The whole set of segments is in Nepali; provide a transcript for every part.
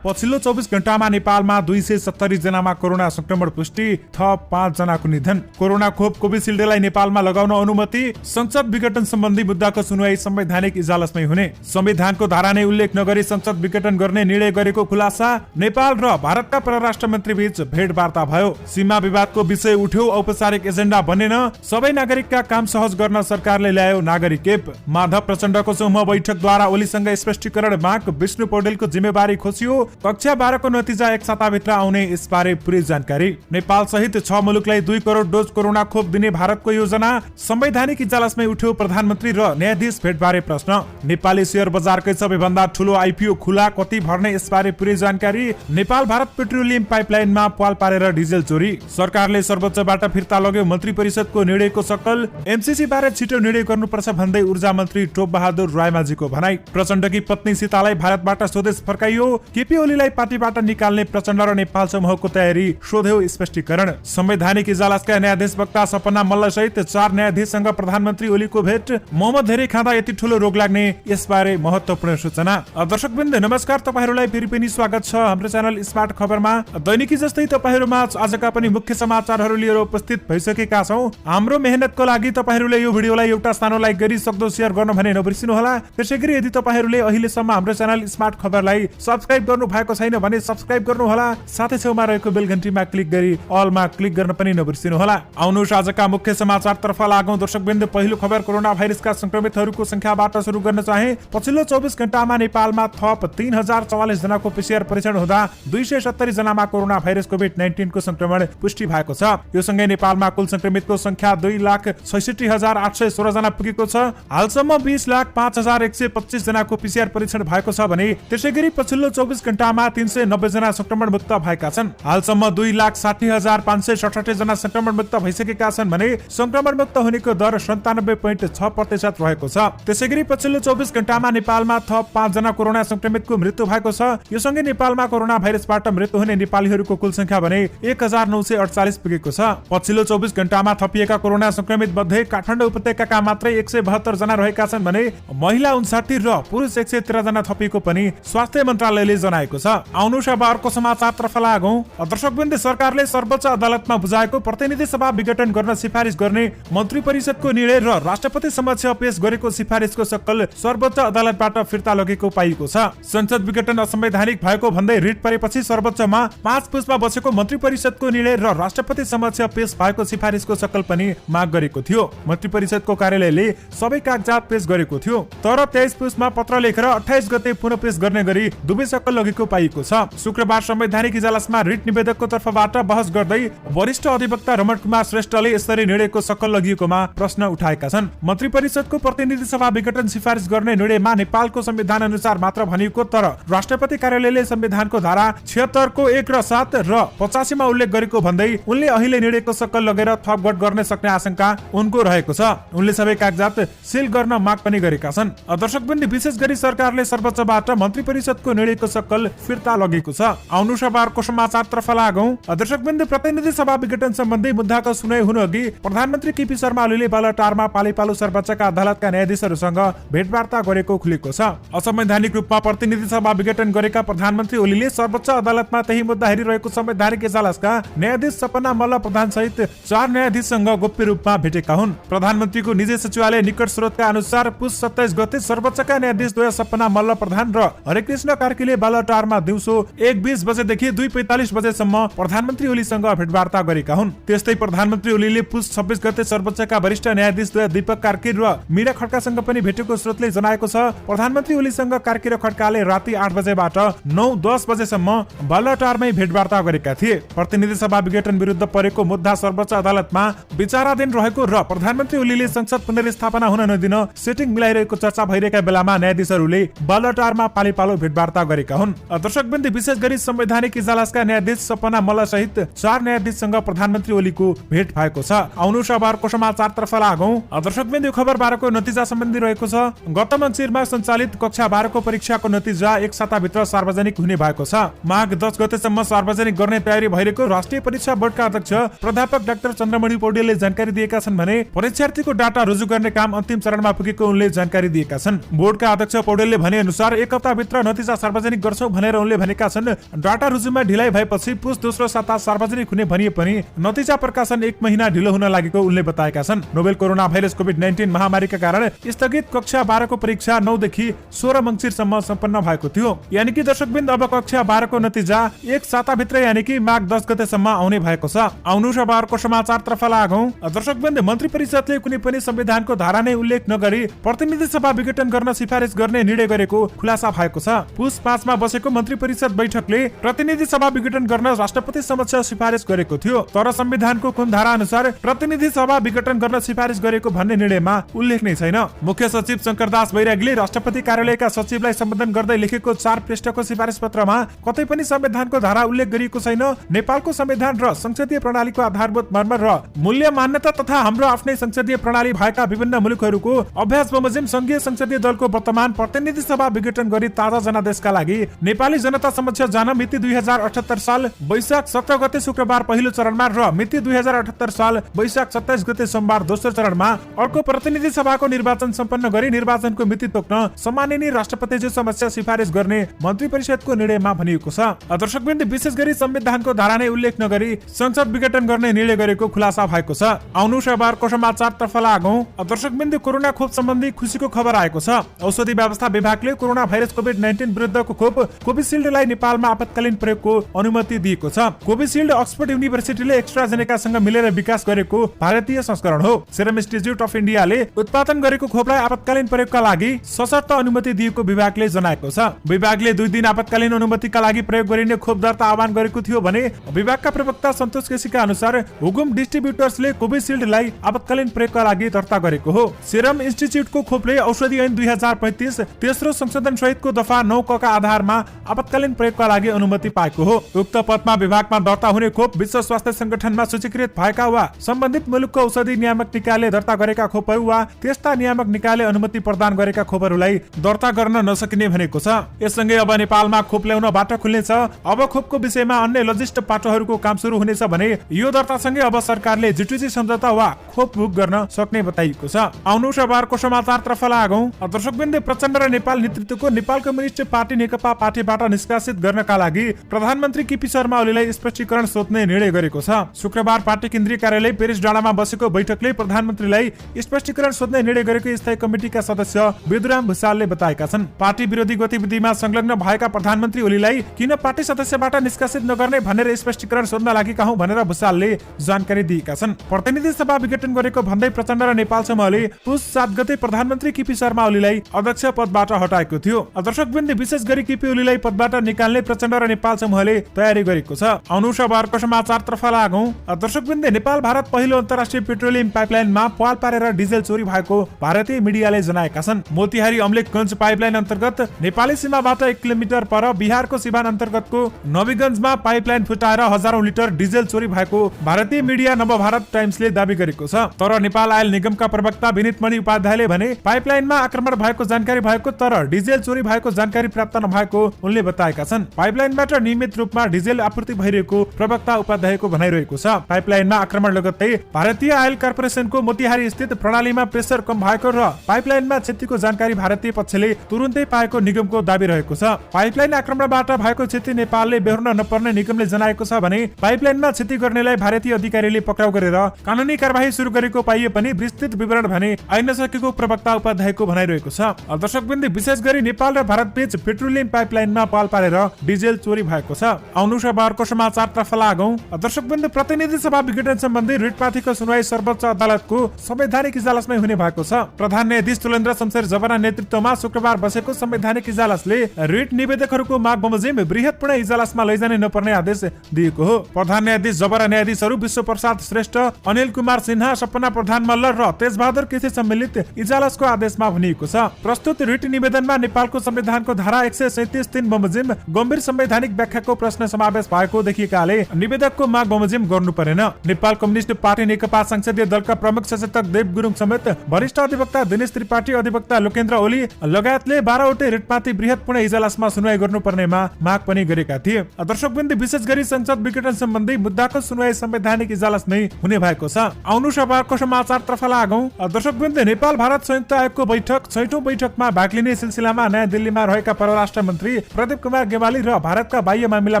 पछिल्लो 24 घण्टामा नेपालमा 270 जनामा कोरोना संक्रमण पुष्टि, थप 5 जनाको निधन। कोरोना खोप कोभिसिल्डलाई नेपालमा लगाउन अनुमति, संसद विघटन सम्बन्धी मुद्दाको सुनवाई संवैधानिक इजलासमै हुने। संविधानको धारा नै उल्लेख नगरी संसद विघटन गर्ने निर्णय गरेको खुलासा। नेपाल र भारतका परराष्ट्र मन्त्री बीच भेटवार्ता भयो। सीमा विवादको विषय उठ्यो, औपचारिक एजेन्डा बनेन। सबै नागरिकका काम सहज गर्न सरकारले ल्यायो नागरिक एप। माधव प्रचण्डको समूह बैठकद्वारा ओलीसँग स्पष्टीकरण माग, विष्णु पौडेलको जिम्मेवारी खोसियो। कक्षा 12 को नतिजा एक साताभित्र आउने, यसबारे पुरै जानकारी। नेपाल सहित 6 मुलुकलाई 2 करोड डोज कोरोना खोप दिने भारतको योजना। संवैधानिक इजलासमै उठ्यो प्रधानमन्त्री र न्यायाधीश भेटबारे प्रश्न। नेपाली शेयर बजारकै सबैभन्दा ठूलो आइपिओ खुला, कति भर्ने, यसबारे पुरै जानकारी। नेपाल भारत पेट्रोलियम पाइपलाइनमा पाल पारेर डिजेल चोरी। सरकारले सर्वोच्चबाट फिर्ता लग्यो मन्त्री परिषदको निर्णयको सक्कल। एमसीसी बारे छिटो निर्णय गर्नुपर्छ भन्दै ऊर्जा मन्त्री टोप बहादुर रायमाझीको भनाई। प्रचण्डकी पत्नी सीतालाई भारतबाट स्वदेश फर्काइयो। केपी ओलीलाई पार्टीबाट निकाल्ने प्रचण्ड र नेपाल समूहको तयारी, सोध्यो स्पष्टीकरण। संवैधानिक इजलासका न्यायाधीश वक्ता सपना मल्ल सहित 4 न्यायाधीशसँग प्रधानमन्त्री ओलीको भेट। मोहम्मद धेरै खाँदा यति ठूलो रोग लाग्ने, यसबारे महत्त्वपूर्ण सूचना। दर्शकवृन्द नमस्कार, तपाईहरुलाई फेरि पनि स्वागत छ हाम्रो च्यानल स्मार्ट खबरमा। दैनिकी जस्तै तपाईहरुमा आजका पनि मुख्य समाचारहरू लिएर उपस्थित भइसकेका छौं। हाम्रो मेहनतको लागि तपाईहरुले यो भिडियोलाई एउटा सानो लाइक गरी सक्दो शेयर गर्न भने नबिर्सिनु होला। त्यसैगरी यदि तपाईहरुले अहिलेसम्म हाम्रो च्यानल स्मार्ट खबरलाई सब्स्क्राइब गर्नु भएको छैन भने सब्स्क्राइब गर्नु होला। साथै छेउमा रहेको बेल घण्टीमा क्लिक गरी अलमा क्लिक गर्न पनि नबिर्सिनु होला। आउनुहोस् आजका मुख्य समाचारतर्फ लागौं। दर्शकवृन्द, पहिलो खबर कोरोना भाइरसका संक्रमितहरूको संख्याबाट सुरु गर्न चाहे। पछिल्लो 24 घण्टामा नेपालमा थप 3044 जनाको पीसीआर परीक्षण हुँदा 270 जनामा कोरोना भाइरस कोभिड-19 को संक्रमण पुष्टि भएको छ। यो सँगै नेपालमा कुल संक्रमितको संख्या 2,66,816 जना पुगेको छ। हालसम्म 20,05,125 जनाको पीसीआर परीक्षण भएको छ भने त्यसैगरी पछिल्लो 24 घण्टामा 390 जना संक्रमण मुक्त भएका छन्। हालसम्म 2,60,567 जना संक्रमण मुक्त भइसकेका छन् भने संक्रमण मुक्त हुनेको दर 97.6% रहेको छ। त्यसैगरी पछिल्लो 24 घण्टामा नेपालमा थप 5 जना कोरोना संक्रमितको मृत्यु भएको छ। यो सँगै नेपालमा कोरोना भाइरसबाट मृत्यु हुने नेपालीहरूको कुल संख्या भने 1948 पुगेको छ। पछिल्लो 24 घण्टामा थपिएका कोरोना संक्रमित मध्ये काठमाडौँ उपत्यकाका मात्रै 172 जना रहेका छन् भने महिला 59 र पुरुष 113 जना थपिएको पनि स्वास्थ्य मन्त्रालयले जनाएको छ। आउनुहोस् अब अर्को समाचारतर्फ लागौं। दर्शकवृन्द, सरकारले सर्वोच्च अदालतमा बुझाएको प्रतिनिधि सभा विघटन गर्न सिफारिस गर्ने मन्त्री परिषदको निर्णय र राष्ट्रपति समक्ष पेश गरेको सिफारिसको सक्कल सर्वोच्च अदालतबाट फिर्ता लगेको पाइएको छ। संसद विघटन असंवैधानिक भएको भन्दै रिट परेपछि सर्वोच्चमा 5 पुसमा बसेको मन्त्री परिषदको निर्णय र राष्ट्रपति समक्ष पेश भएको सिफारिसको सक्कल पनि माग गरेको थियो। मन्त्री परिषदको कार्यालयले सबै कागजात पेश गरेको थियो, तर 23 पुसमा पत्र लेखेर 28 गते पुनः पेश गर्ने गरी दुवै सक्कल लगेको पाइएको छ। शुक्रबार संवैधानिक इजलासमा रिट निवेदकको तर्फबाट बहस गर्दै वरिष्ठ अधिवक्ता रमण कुमार श्रेष्ठले यसरी निर्णयको सक्कल लगिएकोमा प्रश्न उठाएका छन्। मन्त्री परिषदको प्रतिनिधि सभा विघटन सिफारिस गर्ने निर्णयमा नेपालको संविधान अनुसार मात्र भनिएको, तर राष्ट्रपति कार्यालयले संविधानको धारा 76 को 1 र 7 र 85 मा उल्लेख गरेको भन्दै उनले अहिले निर्णयको सक्कल लगेर थपगढ गर्न सक्ने आशंका उनको रहेको छ। उनले सबै कागजात सिल गर्न माग पनि गरेका छन्। दर्शकवृन्द, विशेष गरी सरकारले सर्वोच्चबाट मन्त्री परिषदको निर्णयको सक्कल फिर्ता लगेको छ। आउनुहोस् अब अर्को समाचारतर्फ लागौं। दर्शकवृन्द, प्रतिनिधि सभा विघटन सम्बन्धी मुद्दाको सुनवाई हुनु अघि प्रधानमन्त्री केपी शर्मा ओलीले बालटारमा पालिपालो सर्वोच्चका अदालतका न्यायाधीशहरूसँग भेटवार्ता गरेको खुलेको छ। असंवैधानिक रूपमा प्रतिनिधि सभा विघटन गरेका प्रधानमन्त्री ओलीले सर्वोच्च अदालतमा त्यही मुद्दा हेरिरहेको संवैधानिक इजलासका न्यायाधीश सपना मल्ल प्रधान सहित 4 न्यायाधीशसँग गोप्य रूपमा भेटेका हुन्। प्रधानमन्त्रीको निजी सचिवालय निकट स्रोतका अनुसार पुस 27 गते सर्वोच्चका न्यायाधीश द्वय सपना मल्ल प्रधान र हरेकृष्ण कार्कीले बालटारमा दिउँसो 1:20 बजेदेखि 2:45 बजेसम्म प्रधानमन्त्री ओलीसँग भेटवार्ता गरेका हुन्। त्यस्तै प्रधानमन्त्री ओलीले पुस 26 गते सर्वोच्चका वरिष्ठ न्यायाधीश द्वय दीपक कार्की र मीरा खड्कासँग पनि भेटेको स्रोतले जनाएको छ। प्रधानमन्त्री ओलीसँग कार्की र खड्काले राति 8 बजेबाट 9:10 बजेसम्म बालटारमै भेटवार्ता गरेका थिए। प्रतिनिधि सभा विघटन विरुद्ध परेको मुद्दा सर्वोच्च अदालतमा विचाराधीन रहेको र प्रधानमन्त्री ओलीले संसद पुनर्स्थापना हुन नदिन सेटिङ मिलाइरहेको चर्चा भइरहेका बेलामा न्यायाधीशहरूले बालटारमा पालिपालो भेटवार्ता गरेका हुन्। दर्शकवृन्द, विशेष गरी संवैधानिक इजलासका न्यायाधीश सपना मल्ल सहित 4 न्यायाधीशसँग प्रधानमन्त्री ओलीको भेट भएको छ। आउनुहोस् अब अर्को समाचारतर्फ लागौं। दर्शकवृन्द, यो खबर 12 को नतिजा सम्बन्धी रहेको छ। गत मङ्सिरमा सञ्चालित कक्षा 12 को परीक्षाको नतिजा एक साताभित्र सार्वजनिक हुने भएको छ। माघ 10 गतेसम्म सार्वजनिक गर्ने तयारी भइरहेको राष्ट्रिय परीक्षा बोर्डका अध्यक्ष प्राध्यापक डाक्टर चन्द्रमणि पौडेलले जानकारी दिएका छन् भने परीक्षार्थीको डाटा रुजु गर्ने काम अन्तिम चरणमा पुगेको उनले जानकारी दिएका छन्। बोर्डका अध्यक्ष पौडेलले भने अनुसार एक हप्ताभित्र नतिजा सार्वजनिक गर्छौं भनेर उनले भनेका छन्। डाटा रुजुमा ढिलाइ भएपछि पुस दोस्रो साता सार्वजनिक हुने भनिए पनि नतिजा प्रकाशन 1 महिना ढिलो हुन लागेको उनले बताएका छन्। नोभेल कोरोना भाइरस कोभिड-19 महामारीका कारण स्थगित कक्षा 12 को परीक्षा 9 देखि 16 मङ्सिरसम्म सम्पन्न भएको थियो। यानि कि दर्शकबिन्द अब कक्षा 12 को नतिजा एक साताभित्र यानि कि माघ 10 गतेसम्म आउने भएको छ। आउनु शबारको समाचारतर्फ लागौं। दर्शकबिन्द मन्त्री परिषदले कुनै पनि संविधानको धारा नै उल्लेख नगरी प्रतिनिधि सभा विघटन गर्न सिफारिस गर्ने निर्णय गरेको खुलासा भएको छ। पुस 5 मा बसेको मन्त्री परिषद बैठकले प्रतिनिधि सभा विघटन गर्न राष्ट्रपति समक्ष सिफारिस गरेको थियो। तर संविधानको कुन धारा अनुसार प्रतिनिधि सभा विघटन गर्न सिफारिस गरेको भन्ने निर्णयमा उल्लेख नै छैन। मुख्य सचिव शंकरदास बैरागीले राष्ट्रपति कार्यालयका सचिवलाई सम्बोधन गर्दै लेखेको 4 पृष्ठको सिफारिस पत्रमा कतै पनि संविधानको धारा उल्लेख गरिएको छैन। नेपालको संविधान र संसदीय प्रणालीको आधारभूत मर्म र मूल्य मान्यता तथा हाम्रो आफ्नै संसदीय प्रणाली भएका विभिन्न मुलुकहरूको अभ्यास बमोजिम संघीय संसदीय दलको वर्तमान प्रतिनिधि सभा विघटन गरी ताजा जनादेशका लागि नेपाली जनता समक्ष जान मिति 2078 साल वैशाख 17 गते शुक्रबार पहिलो चरणमा र मिति 2078 साल वैशाख 27 गते सोमबार दोस्रो चरणमा अर्को प्रतिनिधि सभाको निर्वाचन सम्पन्न गरी निर्वाचनको मिति तोक्न सम्माननीय राष्ट्रपतिज्यू समक्ष सिफारिस गर्ने मन्त्री परिषदको निर्णयमा भनिएको छ। दर्शकबिन्द विशेष गरी संविधानको धारा नै उल्लेख नगरी संसद विघटन गर्ने निर्णय गरेको खुलासा भएको छ। आउनु शबारको समाचारतर्फ लागौं। दर्शकबिन्द कोरोना खोप सम्बन्धी खुसीको खबर आएको छ। औषधि व्यवस्था विभागले कोरोना भाइरस कोभिड-19 विरुद्धको खोप कोभिसिल्डलाई नेपालमा आपतकालीन प्रयोगको अनुमति दिएको छ। कोभिसिल्ड अक्सफोर्ड युनिभर्सिटीले एक्स्ट्राजेनेकासँग मिलेर विकास गरेको भारतीय संस्करण हो। सेरम इन्स्टिच्युट अफ इन्डियाले उत्पादन गरेको खोपलाई आपतकालीन प्रयोगका लागि सशर्त अनुमति दिएको विभागले जनाएको छ। विभागले 2 दिन आपतकालीन अनुमतिका लागि प्रयोग गरिने खोप दर्ता आह्वान गरेको थियो भने विभागका प्रवक्ता सन्तोष केसीका अनुसार हुकुम डिस्ट्रिब्युटर्सले कोभिसिल्डलाई आपतकालीन प्रयोगका लागि दर्ता गरेको हो। सेरम इन्स्टिच्युटको खोपले औषधि ऐन 2035 तेस्रो संशोधन सहितको दफा 9 क का आधारमा आपतकालीन प्रयोगका लागि अनुमति पाएको हो। उक्त पदमा विभागमा दर्ता हुने खोप विश्व स्वास्थ्य संगठनमा सूचीकृत भएका वा सम्बन्धित मुलुकको औषधि नियामक निकायले दर्ता गरेका खोपहरू वा त्यस्ता नियामक निकायले अनुमति प्रदान गरेका खोपहरूलाई दर्ता गर्न नसकिने भनेको छ। यससँगै अब नेपालमा खोप ल्याउन बाटो खुल्नेछ। अब खोपको विषयमा अन्य लजिस्ट पाटोहरूको काम सुरु हुनेछ भने यो दर्तासँगै अब सरकारले जिटिसी सम्झौता वा खोप बुक गर्न सक्ने बताइएको छ। आउनु शबारको समाचारतर्फ लागौं। दर्शकबिन्द प्रचण्ड र नेपाल नेतृत्वको नेपाल कम्युनिस्ट पार्टी नेकपा पार्टीबाट निष्कासित गर्नका लागि प्रधानमन्त्री केपी शर्मा ओलीलाई स्पष्टीकरण सोध्ने निर्णय गरेको छ। शुक्रबार पार्टी केन्द्रीय कार्यालय पेरिस डाँडामा बसेको बैठकले प्रधानमन्त्रीलाई स्पष्टीकरण सोध्ने निर्णय गरेको स्थायी कमिटिका सदस्य विदुराम भुसालले बताएका छन्। पार्टी विरोधी गतिविधिमा संलग्न भएका प्रधानमन्त्री ओलीलाई किन पार्टी सदस्यबाट निष्कासित नगर्ने भनेर स्पष्टीकरण सोध्न लागेका हौं भनेर भुसालले जानकारी दिएका छन्। प्रतिनिधि सभा विघटन गरेको भन्दै प्रचण्ड र नेपाल समूहले पुस 7 गते प्रधानमन्त्री केपी शर्मा ओलीलाई अध्यक्ष पदबाट हटाएको थियो। दर्शकबिन्द विशेष गरी केपी ओलीलाई पदबाट निकाल्ने प्रचण्ड र नेपाल समूहले तयारी गरेको छ। आउनु शबारको समाचारतर्फ लागौं। दर्शकबिन्द नेपाल भारत पहिलो अन्तर्राष्ट्रिय पेट्रोलियम पाइपलाइनमा पाल पारेर डिजेल चोरी भएको भारतीय मिडियाले जनाएका छन्। मोतिहारी अम्लेखगञ्ज पाइपलाइन अन्तर्गत नेपाली सीमाबाट 1 किलोमिटर पर बिहारको सिवान अन्तर्गतको नवीगञ्जमा पाइपलाइन फुटाएर हजारौं लिटर डिजेल चोरी भएको भारतीय मिडिया नवभारत टाइम्सले दाबी गरेको छ। तर नेपाल आयल निगमका प्रवक्ता विनितमणि उपाध्यायले भने पाइपलाइनमा आक्रमण भएको जानकारी भएको तर डिजेल चोरी भएको जानकारी प्राप्त नभएको उनले बताएका छन्। पाइपलाइनबाट नियमित रूपमा डिजेल आपूर्ति भइरहेको प्रवक्ता उपाध्यायको भनाइरहेको छ। पाइपलाइनमा आक्रमण लगत्तै भारतीय आयल कर्पोरेसनको मोतिहारी स्थित प्रणालीमा प्रेसर कम भएको र पाइपलाइनमा क्षतिको जानकारी भारतीय पक्षले तुरुन्तै पाएको निगमको दाबी रहेको छ। पाइपलाइन आक्रमणबाट भएको क्षति नेपालले बेहोर्न नपर्ने निगमले जनाएको छ भने पाइपलाइनमा क्षति गर्नेलाई भारतीय अधिकारीले पक्राउ गरेर कानुनी कारबाही सुरु गरेको पाइए पनि विस्तृत विवरण भने आइन नसकेको प्रवक्ता उपाध्यायको भनाइरहेको छ। दर्शकबिन्द विशेष गरी नेपाल र भारत बीच पेट्रोलियम पाइपलाइनमा पाल पारेर डिजेल चोरी भएको छ। आउनु शबारको समाचारतर्फ लागौं। दर्शकबिन्द प्रतिनिधि सभा विघटन सम्बन्धी रिटमाथिको सुनवाई सर्वोच्च अदालतको संवैधानिक इजलासमै हुने भएको छ। प्रधान न्यायाधीश तुलेन्द्र शमशेर जबरा नेतृत्वमा शुक्रबार बसेको संवैधानिक इजलासले रिट निवेदकहरूको माग बमोजिम बृहत्पूर्ण इजलासमा लैजाने नपर्ने आदेश दिएको हो। प्रधान न्यायाधीश जबरा न्यायाधीशहरू विश्व प्रसाद श्रेष्ठ, अनिल कुमार सिन्हा, सपना प्रधान मल्ल र तेजबहादुर केसी सम्मिलित इजलासको आदेशमा भनिएको छ। प्रस्तुत रिट निवेदनमा नेपालको संविधानको धारा 137(3) बमोजिम गम्भीर संवैधानिक व्याख्याको प्रश्न समावेश भएको देखिएकाले निवेदकको माग बमोजिम गर्नु परेन। नेपाल कम्युनिस्ट पार्टी नेकपा संसदीय दलका प्रमुख सचेतक देव गुरुङ समेत वरिष्ठ अधिवक्ता दिनेश त्रिपाठी, अधिवक्ता लोकेन्द्र ओली लगायतले 12 वटै रिटमाथि बृहत्पूर्ण इजलासमा सुनवाई गर्नुपर्नेमा माग पनि गरेका थिए। दर्शकबिन्द विशेष गरी संसद विघटन सम्बन्धी मुद्दाको सुनवाई संवैधानिक इजलासमै हुने भएको छ। आउनु शबारको समाचारतर्फ लागौं। दर्शकबिन्द नेपाल भारत संयुक्त आयोगको बैठक 6औं बैठकमा भाग लिने सिलसिलामा नयाँ दिल्लीमा रहेका परराष्ट्र मन्त्री प्रदीप कुमार गेवाली र भारतका बाह्य मामिला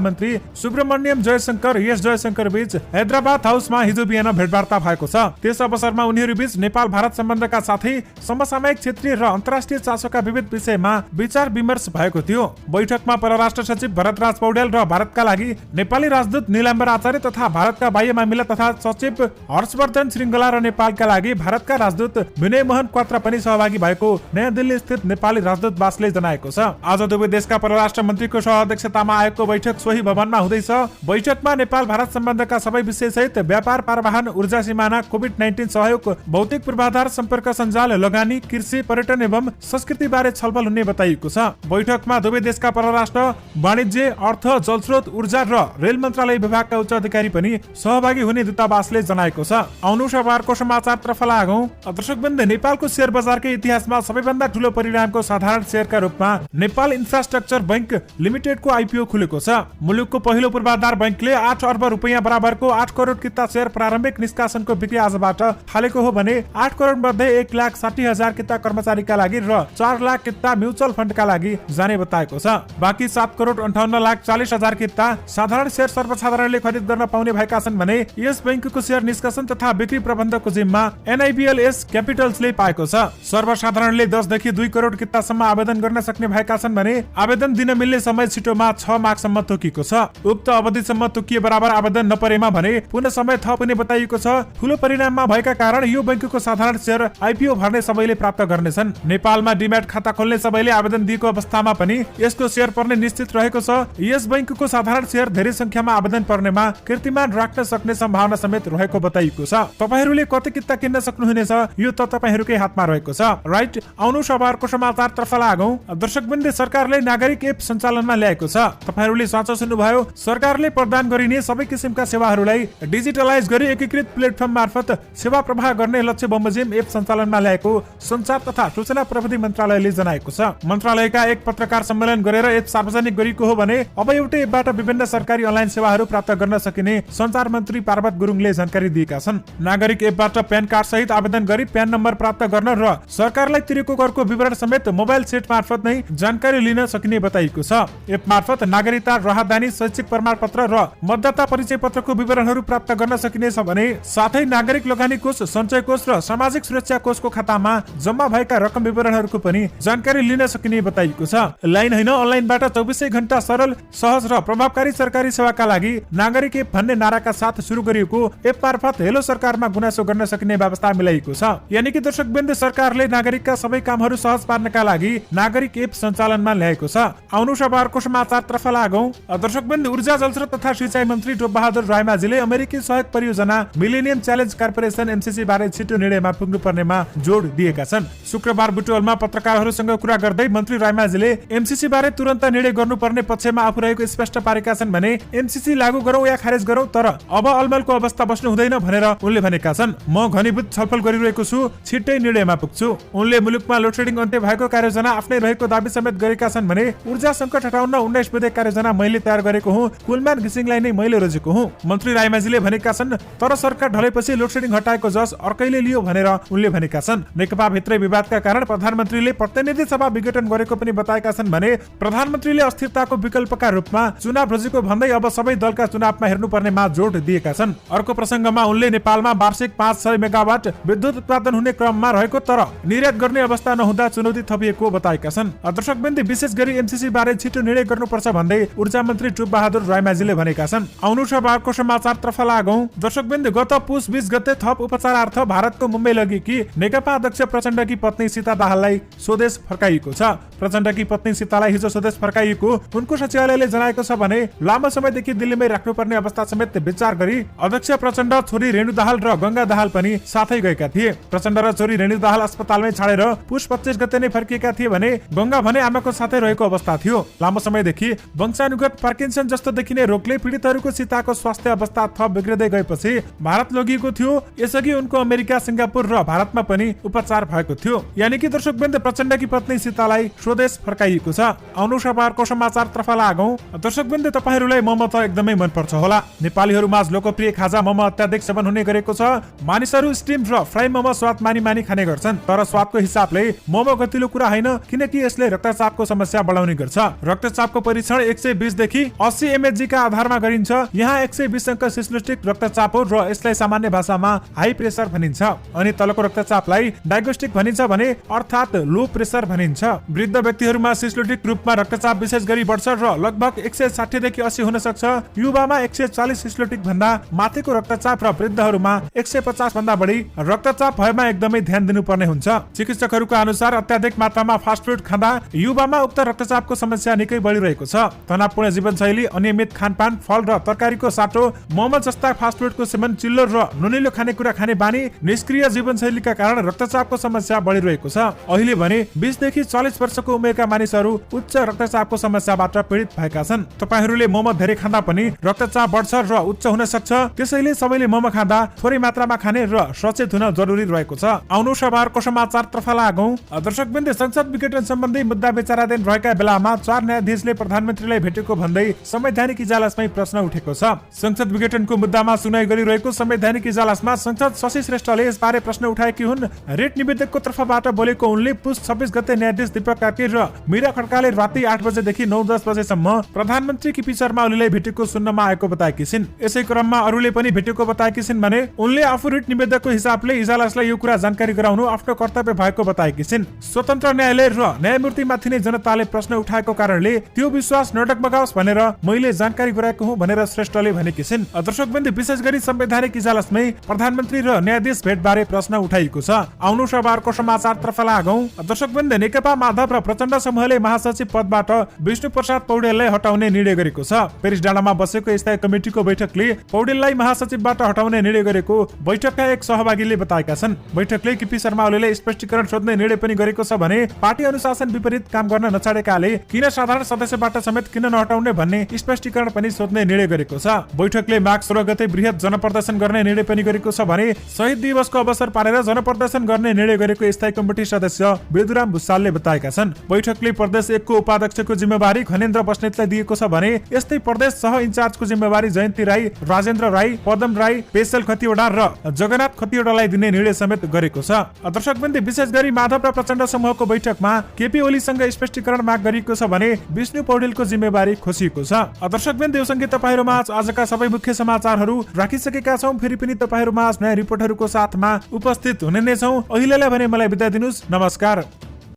मन्त्री सुब्रमण्यम जयशंकर एस जयशंकर बीच हैदराबाद हाउसमा हिजो बिहान भेटवार्ता भएको छ। त्यस अवसरमा उनीहरू बीच नेपाल भारत सम्बन्धका साथै समसामयिक क्षेत्रीय र अन्तर्राष्ट्रिय चासोका विविध विषयमा विचार विमर्श भएको थियो। बैठकमा परराष्ट्र सचिव भरतराज पौडेल र भारतका लागि नेपाली राजदूत नीलाम्बर आचार्य तथा भारतका बाह्य मामिला तथा सचिव हर्षवर्धन श्रृङ्गला र नेपालका लागि भारतका राजदूत विनय मोहन क्वात्रा पनि सहभागी भएको नयाँ दिल्ली स्थित नेपाली राजदूत वासले जनाएको छ। आज दुवै देशका परराष्ट्र मन्त्रीको सहअध्यक्षतामा आएको बैठक सोही भवनमा हुँदैछ। बैठकमा नेपाल भारत सम्बन्धका सबै विषय सहित व्यापार, परिवहन, ऊर्जा सीमाना, कोभिड-19 सहयोग, भौतिक पूर्वाधार, सम्पर्क सञ्जाल, लगानी, कृषि, पर्यटन एवं संस्कृति बारे छलफल हुने बताइएको छ। बैठकमा दुवै देशका परराष्ट्र, वाणिज्य, अर्थ, जलस्रोत, ऊर्जा र रेल मन्त्रालय विभागका उच्च अधिकारी पनि सहभागी हुने दूतावासले जनाएको छ। आउनु शनिबारको समाचारतर्फ लागौं। दर्शकवृन्द, नेपालको शेयर बजारकै इतिहासमा सबैभन्दा ठूलो परिणामको साधारण शेयरका रूपमा नेपाल इन्फ्रास्ट्रक्चर बैंक लिमिटेडको आइपिओ खुलेको छ। मुलुकको पहिलो पूर्वाधार बैंकले 8 अर्ब रुपैयाँ बराबरको 8 करोड किता शेयर प्रारम्भिक निष्कासनको बिक्री आजबाट थालेको हो भने 8 करोड मध्ये 1,60,000 किता कर्मचारीका लागि र 4 लाख किता म्युचुअल फन्डका लागि जाने बताएको छ। बाँकी 7 करोड 58,40,000 किता साधारण शेयर सर्वसाधारणले खरिद गर्न पाउने भएका छन् भने यस बैंकको शेयर निष्कासन तथा बिक्री प्रबन्धको जिम्मा NIBLS क्यापिटल्सले पाएको छ। सर्वसाधारणले 10 देखि 2 करोड कितासम्म आवेदन गर्न सक्ने भएका छन् भने आवेदन दिन मिल्ने समय छिटोमा 6 माघसम्म तोकिएको छ। उक्त अवधिसम्म तोकिए बराबर आवेदन नपरेमा भने पुनः समय थप हुने बताइएको छ। ठूलो परिणाममा भएका कारण यो बैंकको साधारण शेयर आइपिओ भर्ने सबैले प्राप्त गर्नेछन्। नेपालमा डिम्याट खाता खोल्ने सबैले आवेदन दिएको अवस्थामा पनि यसको शेयर पर्ने निश्चित रहेको छ। यस बैंकको साधारण शेयर धेरै संख्यामा आवेदन पर्नेमा कीर्तिमान राख्न सक्ने सम्भावना समेत रहेको बताइएको छ। तपाईहरूले कति किता किन्न सक्नुहुनेछ यो त तपाईहरूकै हातमा रहेको छ। राइट, आउनु शनिबारको समाचारतर्फ लागौं। दर्शकवृन्द, सरकारले नागरिक एप सञ्चालनमा ल्याएको छ। तपाईहरूले साँचो सुन्नुभयो। सरकारले प्रदान गरिने सबै किसिमका सेवाहरूलाई डिजिटलाइज गरी एकीकृत प्लेटफर्म मार्फत सेवा प्रवाह गर्ने लक्ष्य बमोजिम एप सञ्चालनमा ल्याएको सञ्चार तथा सूचना प्रविधि मन्त्रालयले जनाएको छ। मन्त्रालयका एक पत्रकार सम्मेलन गरेर एप सार्वजनिक गरेको हो भने अब एउटै एपबाट विभिन्न सरकारी अनलाइन सेवाहरू प्राप्त गर्न सकिने सञ्चार मन्त्री पार्वत गुरुङले जानकारी दिएका छन्। नागरिक एपबाट प्यान कार्ड सहित आवेदन गरी प्यान नम्बर प्राप्त गर्न र सरकारलाई तिरेको करको विवरण समेत मोबाइल सेट मार्फत नै जानकारी लिन सकिने बताइएको छ। एप मार्फत नागरिकता, राहदानी, शैक्षिक प्रमाणपत्र र मतदाता परिचय पत्रको विवरणहरू प्राप्त गर्न सकिनेछ भने साथै नागरिक लगानी कोष, सञ्चय कोष र सामाजिक सुरक्षा कोषको खातामा जम्मा भएका रकम विवरणहरूको पनि जानकारी लिन सकिने बताइएको छ। लाइन होइन, अनलाइनबाट 24 घण्टा सरल, सहज र प्रभावकारी सरकारी सेवाका लागि नागरिक एप भन्ने नाराका साथ सुरु गरिएको एप मार्फत हेलो सरकारमा गुनासो गर्न सकिने व्यवस्था मिलाइएको छ। यानि कि दर्शकवृन्द, सरकारले नागरिकका सबै कामहरू सहज पार्नका लागि नागरिक एप सञ्चालनमा ल्याएको छ। आउनु शनिबारको समाचारतर्फ लागौं। दर्शकवृन्द, ऊर्जा, जलस्रोत तथा सिंचाइ मन्त्री टोपबहादुर रायमाझीले अमेरिकी सहयोग परियोजना मिलेनियम च्यालेन्ज कर्पोरेसन MCC बारे छिटो निर्णयमा पुग्नुपर्नेमा जोड दिएका छन्। शुक्रबार बुटवलमा पत्रकारहरूसँग कुरा गर्दै मन्त्री रायमाझीले MCC बारे तुरन्त निर्णय गर्नुपर्ने पक्षमा आफू रहेको स्पष्ट पारेका छन् भने MCC लागू गरौं या खारेज गरौं, तर अब अलमलको अवस्था बस्नु हुँदैन भनेर उनले भनेका छन्। म घनीभूत छलफल गरिरहेको छु, छिट्टै निर्णयमा पुग्छु। उनले मुलुकमा लोडसेडिङ अन्त्य भएको कार्ययोजना आफ्नै रहेको दाबी समेत गरेका छन् भने ऊर्जा संकट हटाउन 19 बुँदे कार्ययोजना मैले तयार गरेको हुँ, कुलमान घिसिङलाई नै मैले रोजेको हुँ, मन्त्री रायमाझीले भनेका छन्। तर सरकार ढलेपछि लोडसेडिङ हटाएको जस अर्कैले लियो भनेर उनले भनेका छन्। नेकपा भित्रै विवादका कारण प्रधानमन्त्रीले प्रतिनिधि सभा विघटन गरेको पनि बताएका छन् भने प्रधानमन्त्रीले अस्थिरताको विकल्पका रूपमा चुनाव रोजेको भन्दै अब सबै दलका चुनावमा हेर्नुपर्नेमा जोड दिएका छन्। अर्को प्रसंगमा उनले नेपालमा वार्षिक 500 मेगावाट विद्युत उत्पादन हुने क्रममा रहेको तर निर्यात गर्ने अवस्था नहुँदा चुनौती थपिएको बताएका छन्। दर्शकवृन्द, विशेष गरी MCC बारे छिटो निर्णय गर्नुपर्छ भन्दै ऊर्जा मन्त्री टोपबहादुर रायमाझीले भनेका छन्। आउनु शनिबारको समाचारतर्फ लागौं। दर्शकवृन्द, गत पुस 20 गते थप उपचारार्थ भारतको मुम्बई लगेकी नेकपा अध्यक्ष प्रचण्डकी पत्नी सीता दाहाललाई स्वदेश फर्काइएको छ। प्रचण्डकी पत्नी सीतालाई हिजो स्वदेश फर्काइएको उनको सचिवालयले जनाएको छ भने लामो समयदेखि दिल्लीमै राख्नुपर्ने अवस्था समेत विचार गरी अध्यक्ष प्रचण्ड, छोरी रेणु दाहाल र गंगा दाहाल पनि साथै गएका थिए। प्रचण्ड र छोरी रेणु दाहाल अस्पतालमै छाडेर पुस 25 गते नै फर्किएका थिए भने गंगा भने आमाको साथै रहेको अवस्था थियो। लामो समयदेखि वंशानुगत पार्किन्सन जस्तो देखिने रोगले पीडितहरूको सीताको स्वास्थ्य अवस्था थप बिग्रिँदै गएपछि भारत लगिएको थियो। यसअघि उनको अमेरिका, सिङ्गापुर र भारतमा पनि उपचार भएको थियो। यानि कि दर्शकवृन्द, प्रचण्डकी पत्नी सीतालाई स्वदेश फर्काइएको छ। आउनु खबरको समाचारतर्फ लागौं। दर्शकवृन्द, तपाईहरुलाई मोमो त एकदमै मन पर्छ होला। नेपालीहरु माझ लोकप्रिय खाजा मोमो अत्याधिक सेवन हुने गरेको छ। मानिसहरु स्टिम र फ्राई मोमो स्वाद मानी खाने गर्छन्, तर स्वादको हिसाबले मोमो गतिलो कुरा होइन, किनकि यसले रक्तचापको समस्या बढाउने गर्छ। रक्तचापको परीक्षण 120 देखि 80 mg का आधारमा गरिन्छ। यहाँ 120 अंक सिस्टोलिक रक्तचाप हो र यसलाई सामान्य भाषामा हाई प्रेसर भनिन्छ। अनि तलको रक्तचापलाई डायगोस्टिक भनिन्छ भने अर्थात लो प्रेसर भनिन्छ। वृद्ध व्यक्तिहरुमा सिस्टोलिक रूपमा रक्तचाप विशेष गरी बढ्छ र लगभग 160 देखि 80 हुन सक्छ। युवामा 140 सिस्टोलिक भन्दा माथिको रक्तचाप र वृद्धहरुमा 150 भन्दा बढी रक्तचाप भएमा एकदमै ध्यान दिनुपर्ने हुन्छ। चिकित्सकहरुको अनुसार अत्याधिक मात्रामा फास्ट फुड खाँदा युवामा उक्त रक्तचापको समस्या निकै बढिरहेको छ। तनावपूर्ण जीवनशैली, अनियमित खानपान, फल र तरकारीको साटो, मोमो जस्ता फास्ट फुडको सेवन, चिल्लो र नुनिलो खानेकुरा खाने बानी, निष्क्रिय जीवनशैलीका कारण रक्तचापको समस्या बढिरहेको छ। अहिले भने 20 देखि 40 वर्षको उमेरका मानिसहरू उच्च रक्तचापको समस्याबाट पीडित भएका छन्। तपाईहरूले मोमो धेरै खाँदा पनि रक्तचाप बढ्छ र उच्च हुन सक्छ। त्यसैले सबैले मोमो खाँदा थोरै मात्रामा खाने र सचेत हुन जरुरी रहेको छ। आउनु खबरको समाचारतर्फ लागौं। दर्शकवृन्द, संसद विघटन सम्बन्धी मुद्दा विचाराधीन रहेका बेलामा 4 न्यायाधीशले प्रधानमन्त्रीलाई भेटेको भन्दै संवैधानिक इजलासमै प्रश्न उठेको छ। संसद विघटनको मुद्दामा सुनाइ गरिरहेको संवैधानिक इजलासमा सांसद शशि श्रेष्ठले यसबारे प्रश्न उठाएकी हुन्। रेट निवेदकको तर्फबाट बोलेको उनले पुस 26 गते न्यायाधीश दीपक कार्की र मीरा खड्काले राति 8 बजेदेखि 9-10 बजेसम्म प्रधानमन्त्री केपी शर्मा ओलीलाई भेटेको सुन्नमा आएको बताएकी छिन्। यसै क्रममा अरूले पनि भेटेको बताएकी छिन् भने उनले आफू रेट निवेदकको हिसाबले इजलासलाई यो कुरा जानकारी गराउनु आफ्नो कर्तव्य भएको बताएकी छिन्। स्वतन्त्र न्यायालय र न्यायमूर्तिमाथि नै जनताले प्रश्न उठाएको कारणले त्यो विश्वास नडगमगाओस् भनेर मैले जानकारी गराएको हुँ भनेर श्रेष्ठले भनेकी छिन्। दर्शकवृन्द, विशेष गरी संवैधानिक इजलासमै प्रधानमन्त्री र न्यायाधीश भेटबारे प्रश्न उठाइएको छ। आउनु खबरको समाचारतर्फ लागौं। दर्शकवृन्द, नेकपा माधव र प्रचण्ड समूहले महासचिव पदबाट विष्णु प्रसाद पौडेललाई हटाउने निर्णय गरेको छ। पेरिस डाँडामा बसेको स्थायी कमिटीको बैठकले पौडेललाई महासचिवबाट हटाउने निर्णय गरेको बैठकका एक सहभागीले बताएका छन्। बैठकले केपी शर्मा ओलीले स्पष्टीकरण सोध्ने निर्णय पनि गरेको छ भने पार्टी अनुशासन विपरीत काम गर्न नछाडेकाले किन साधारण सदस्यबाट समेत किन नहटाउने भन्ने स्पष्टीकरण पनि सोध्ने निर्णय गरेको छ। बैठकले माघ 16 गते बृहत जनप्रदर्शन गर्ने निर्णय पनि गरेको छ भने शहीद दिवसको अवसर पारेर जनप्रदर्शन गर्ने निर्णय गरेको स्थायी कमिटी सदस्य बेदुराम भुसालले बताएका छन्। बैठकले प्रदेश 1 को उपाध्यक्षको जिम्मेवारी खनेन्द्र बस्नेतलाई दिएको छ भने यस्तै प्रदेश सह इन्चार्जको जिम्मेवारी जयन्ती राई, राजेन्द्र राई, पदम राई, पेशल खतिवडा र जगन्नाथ खतिवडालाई दिने निर्णय समेत गरेको छ। दर्शकवृन्द, विशेष गरी माधव र प्रचण्ड समूहको बैठकमा केपी ओलीसँग स्पष्टीकरण माग गरिएको छ भने विष्णु पौडेलको जिम्मेवारी खोसिएको छ। दर्शकवृन्द, यो सँगै तपाईहरुमा आजका सबै मुख्य समाचारहरू राखिसकेका छौं। फेरि पनि तपाईहरुमा नयाँ रिपोर्टहरूको साथमा उपस्थित हुने नै छौं। अहिलेलाई भने मलाई बिदा दिनुस्। नमस्कार।